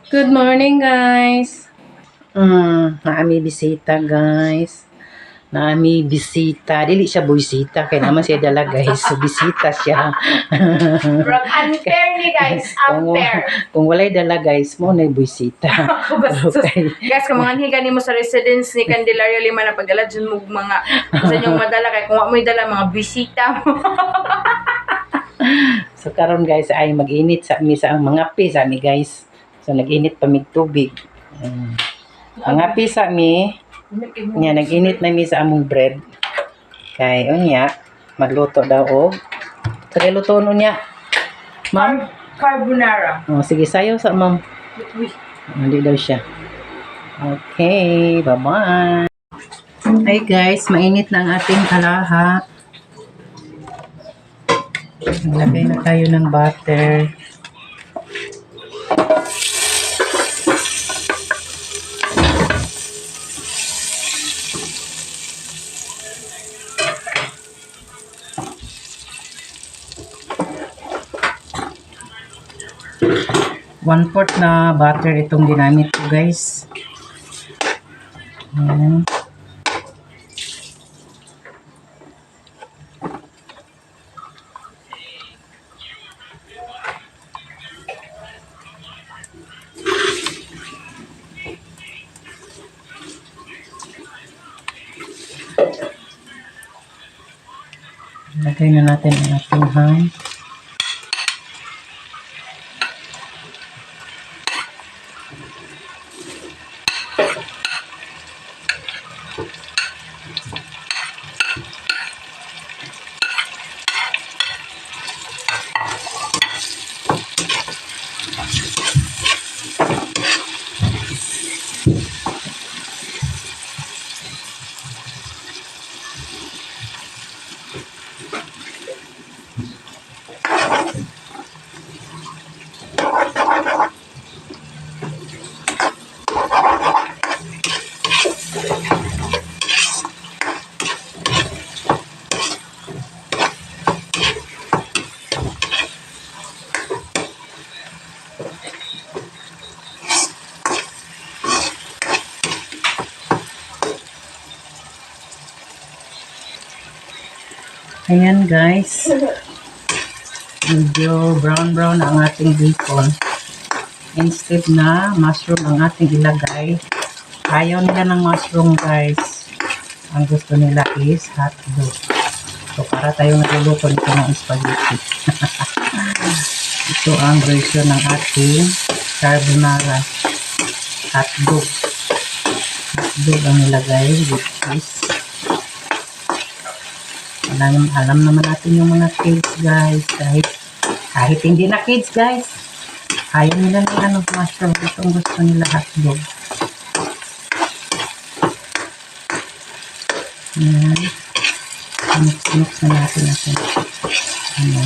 Good morning, guys. Naami bisita, guys. Naami bisita. Dili siya buisita. Kaya naman siya dala, guys. So, bisita siya. From unfair ni guys, unfair. Kung walay dala, guys, mo na buisita. Okay. Guys, kung mga higa ni mo sa residence ni Candelaria Lima na pagdala dyan mo mga sa inyong madala kay kung mo dala mga bisita mo. So, karon guys, ay mag-init sa ang mga pisa mi, guys. So, nag-init pa mig tubig. Mga pisa mi, nga nag-init na mi sa among bread. Kay unya magluto daw og sa luto niya. Ma'am, Carbonara. oh, sige sayo sa ma'am. Hindi daw siya. Okay, bye-bye. Hi guys, mainit na ang ating kalaha. Maglagay na tayo ng butter. One-fourth na butter itong ginamit ko, guys. Ayan. Lagay na natin ang ating ham. Ayan guys, medyo brown ang ating bacon. Instead na mushroom ang ating ilagay, ayaw nila ng mushroom guys. Ang gusto nila is hotdog. So para tayo nagluluto nito ng spaghetti. Ito ang version ng ating carbonara. Hotdog. Hotdog ang nilagay with cheese. Alam naman natin yung mga kids guys, kahit hindi na kids guys, ayaw nila ng mushroom. Itong gusto nila hotdog. Ayan, mix na natin ano,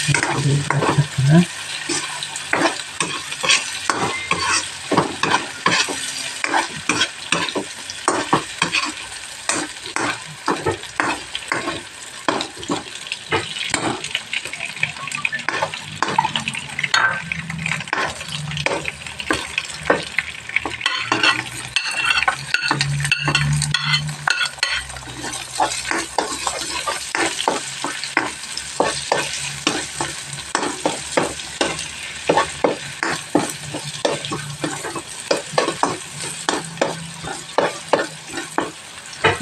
hotdog at saka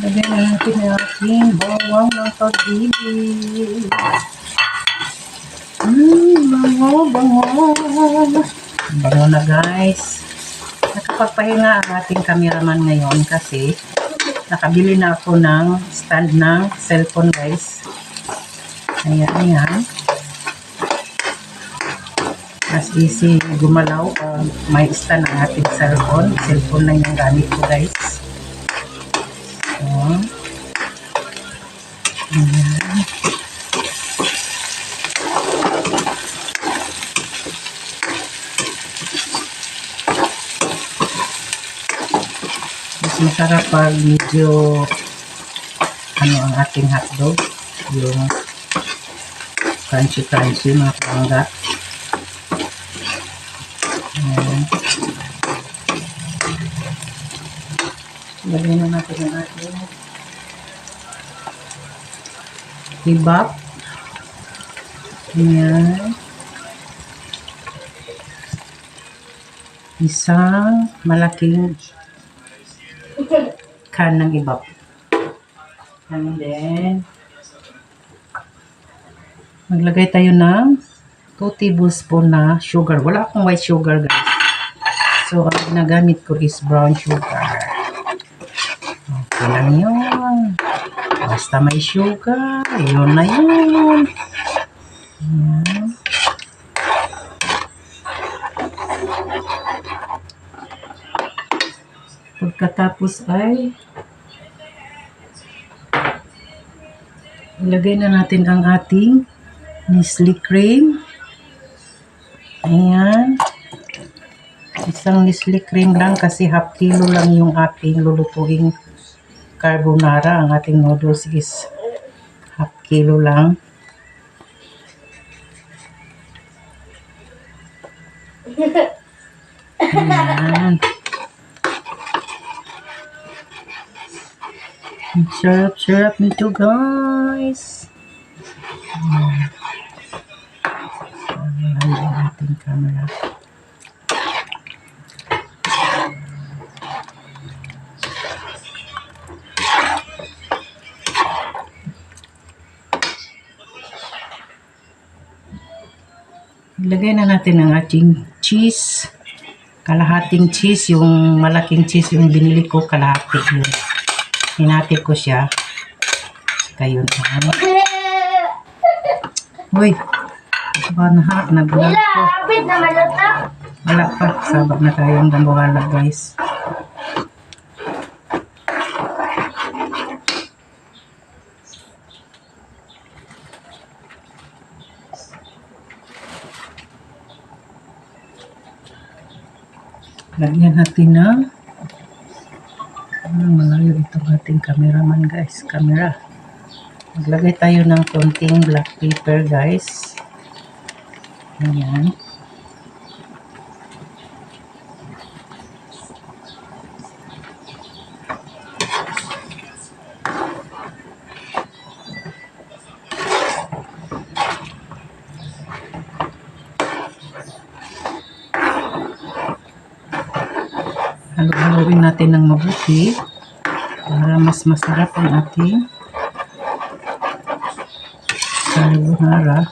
lagyan na natin ang ating bawang ng pag-ibig. Bango na guys. Nakapagpahinga ang ating cameraman ngayon kasi nakabili na ako ng stand ng cellphone guys. Ayan. Mas easy gumalaw pag may stand ang ating cellphone. Cellphone lang yung gamit ko guys. Ayan. Mas masarap pag medyo ang ating hotdog, yung crunchy mga palangga. Ayan. Lagyan na natin ang ating ibap. Ayan. Isang malaking can ng ibap. And then, maglagay tayo ng 2 tablespoon na sugar. Wala akong white sugar, guys. So, ang ginagamit ko is brown sugar. Okay lang yun. Basta may sugar, yun na yun. Ayan. Pagkatapos ay ilagay na natin ang ating Nestle cream. Ayan. Isang Nestle cream lang kasi half kilo lang yung ating lulutuing carbonara. Ang ating noodles is half kilo lang. Ayan. Sarap-sarap nito, guys. Ayan ang ating camera. Ilagay na natin ang ating cheese. Kalahating cheese, yung malaking cheese yung binili ko, kalahati yun. Hinati ko siya. Kayo na. Uy! Banaha, nagbulag ko. Wala pa. Sabak na tayong dambuhala, guys. Lagyan natin ng malayo itong ating cameraman, guys. Camera. Maglagay tayo ng konting black pepper, guys. Ayan. Halo-haloin natin ng mabuti para mas masarap ang ating carbonara.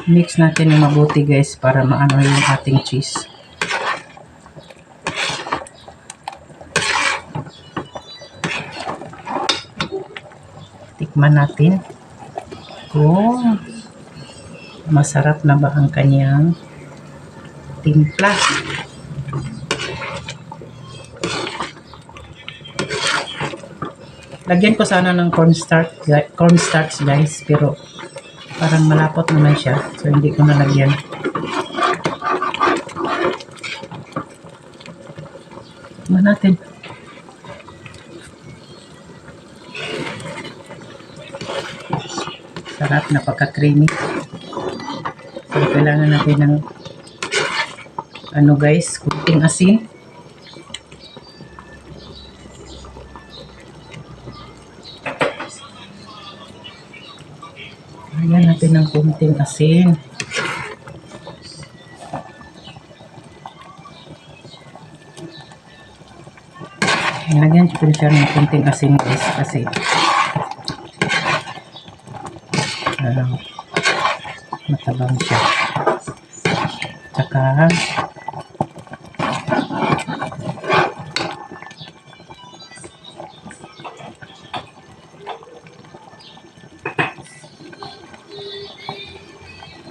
Mix natin ng mabuti, guys, para maano yung ating cheese. Tikman natin kung masarap na ba ang kanyang timpla. Lagyan ko sana ng cornstarch, guys, pero parang malapot naman siya, so hindi ko nalagyan. Tikman natin. Sarap, napaka-creamy. So, kailangan natin ng guys, kunting asin. Lagyan natin ng kunting asin. Lagyan ko siya ng kunting asin, guys, kasi matabang siya. Tsaka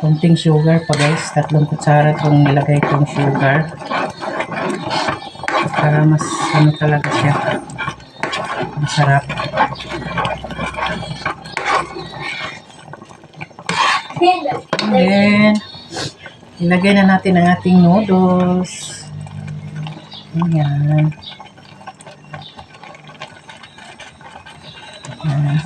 konting sugar pa, guys. 3 kutsara itong nilagay itong sugar para mas talaga siya masarap. And then ilagay na natin ang ating noodles. Ayan. Ayan.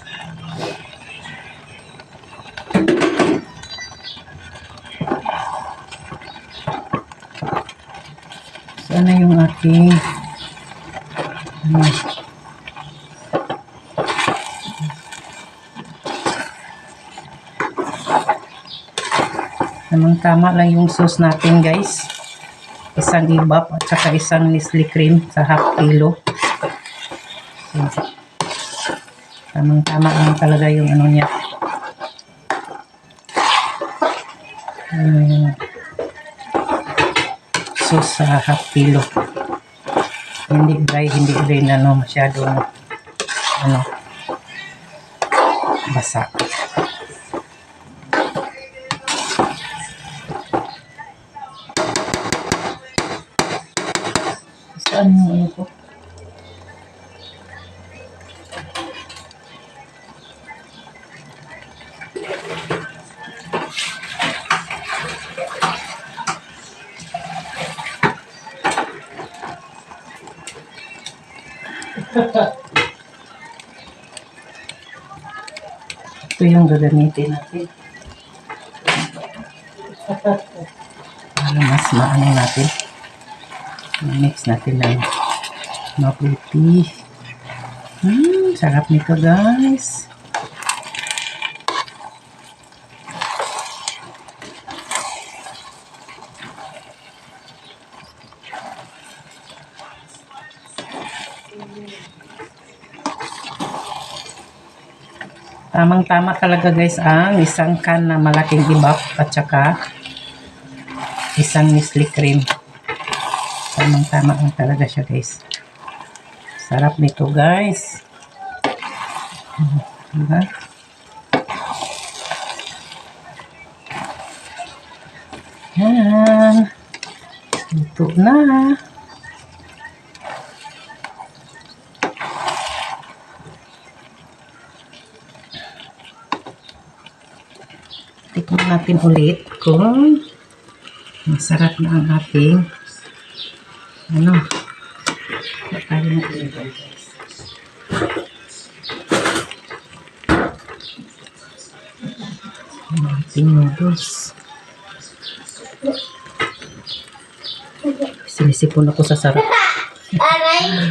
Sana yung aking tamang-tama lang yung sauce natin, guys. Isang ibap at saka isang Nestle cream sa half kilo. So, tamang-tama lang talaga yung ano niya. Sauce sa half kilo. Hindi dry, hindi rin masyadong basa. Saan yung ko? Ito yung gagamitin natin. Para mas maano natin. Mix natin ng mabuti. Sarap nito, guys. Tamang-tama talaga, guys, ang isang can na malaking ibap at saka isang Nestle cream. Tamang-tama lang talaga siya, guys. Sarap nito, guys. Diba? Yan. Ito na. Tikman natin ulit kung masarap na ang ating tayo natin, guys. Ang ating noodles. Sinisipon ako sa sarap. Aray!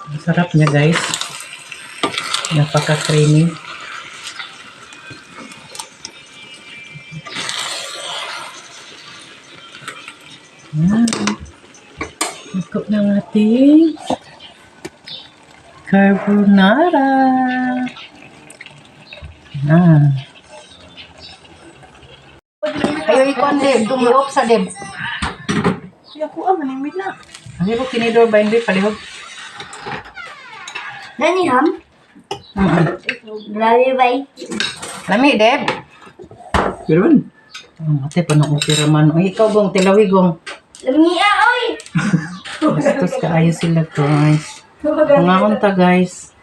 Ang sarap niya, guys. Napaka-creamy. Ikot ng ating carbonara. Ayaw ikon, Deb. I-off sa Deb. Kaya ko manimit na. Ang ito kinidor ba hindi palihog? Nani ham? Grabe ba? Lami, Deb. Pero man, Ate, panong okay raman. Ay, ikaw, Gong, tilawigong. Lamia, oy! Bastos kaayo sila, guys. Mga unta, guys.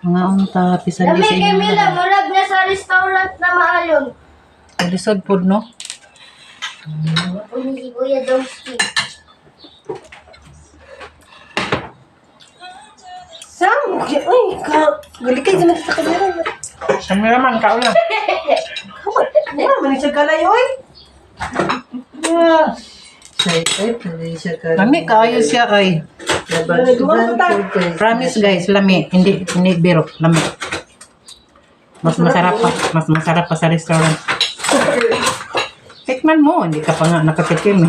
Mga unta, pisan Lami di sa kay inyo. Mila, murag na sa restaurant na maalon. Lisod po, no? Uni si Kuya Domski. Sam, uy, galikay sa mga sa kamera. Kameraman, kao lang. Mani siya kalay, oy. excited, hindi siya ka. Lami, kaayo siya, ay. Promise, guys, lami. Hindi biro, lami. Mas masarap pa sa restaurant. Tikman mo, hindi ka pa nga nakatikim.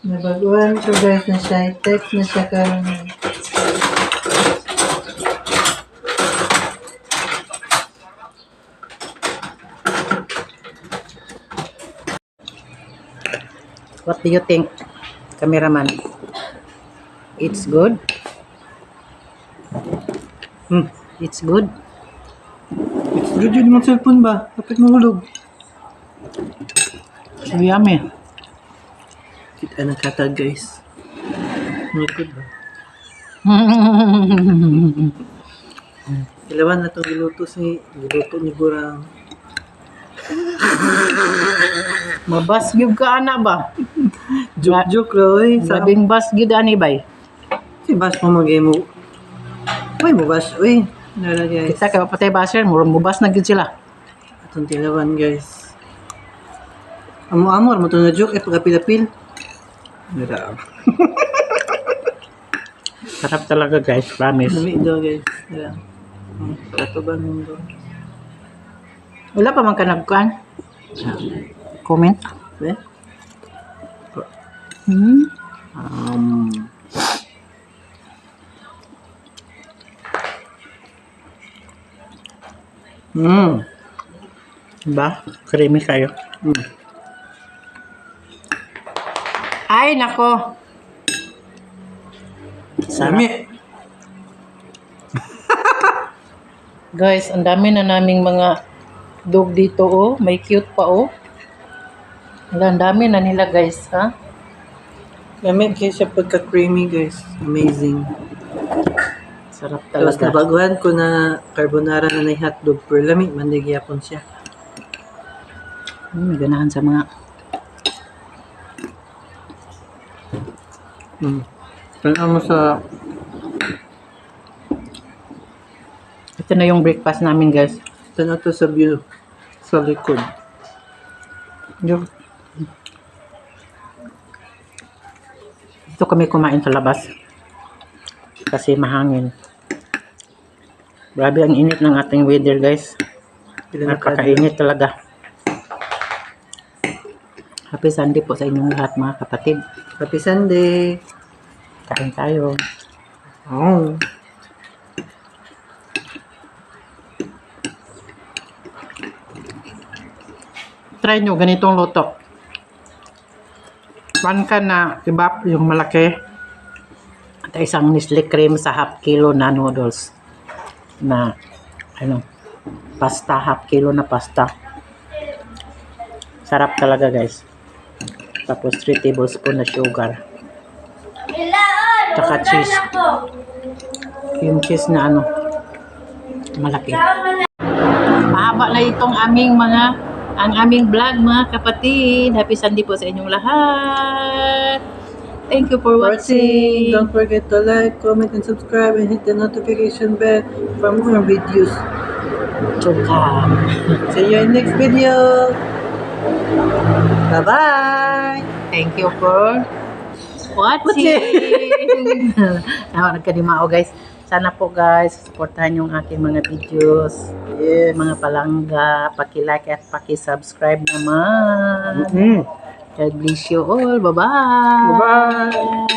Nabaguhan ko guys na siya, text na siya karon. What do you think, cameraman? It's good? It's good? Good yun mga cellphone ba? Kapit mahulog. So yummy. Kita ng katag guys. Good ba? Ilawan na itong giluto ni Gurang. Mabasyog ka ana ba? Joke Roy. Sabing basyog ani bay. Si Bas mo mag-emo. Uy, mo Bas. Uy. Nara guys. Kita kay patay basher, murag mubas na gid sila. Atong tilawan guys. Amo-amor mo itong na-joke. Pagkapil-apil. Nara. Sarap talaga guys, promise. Dami daw guys. Nara. Ito ba mundo? Wala pa man ka nagkuhan? Comment? Eh? Ba? Creamy kayo. Ay, nako. Dami. Guys, ang dami na naming mga dog dito, oh. May cute pa, oh. Wala, ang dami na nila, guys, ha? Dami kayo siya pagka-creamy guys. Amazing. Sarap Tapos talaga. nabaguhan ko na carbonara na na hotdog per lami. Mandigyapon siya. May ganahan sa mga... Tanaw mo sa... Ito na yung breakfast namin, guys. Tanaw to sa view. Sa likod. Yung... Dito kami kumain sa labas. Kasi mahangin. Grabe ang init ng ating weather, guys. Napakainit talaga. Happy Sunday po sa inyong lahat, mga kapatid. Happy Sunday! Kain tayo. Oh. Try nyo ganitong luto. One can na kebab, yung malaki. At isang Nestle cream sa half kilo na noodles. Na, pasta, half kilo na pasta. Sarap talaga, guys. Tapos 3 tablespoon na sugar. Tsaka cheese. Yung cheese na malaki. Mahaba na itong ang aming vlog, mga kapatid. Happy Sunday po sa inyong lahat. Thank you for watching. Don't forget to like, comment, and subscribe, and hit the notification bell for more videos. Chuka. See you in next video. Bye-bye. Thank you for watching. Nagkadimao, guys. Sana po, guys, supportahan yung aking mga videos. Yes. Mga palangga, paki-like at paki-subscribe naman. God bless you all. Bye-bye. Bye-bye.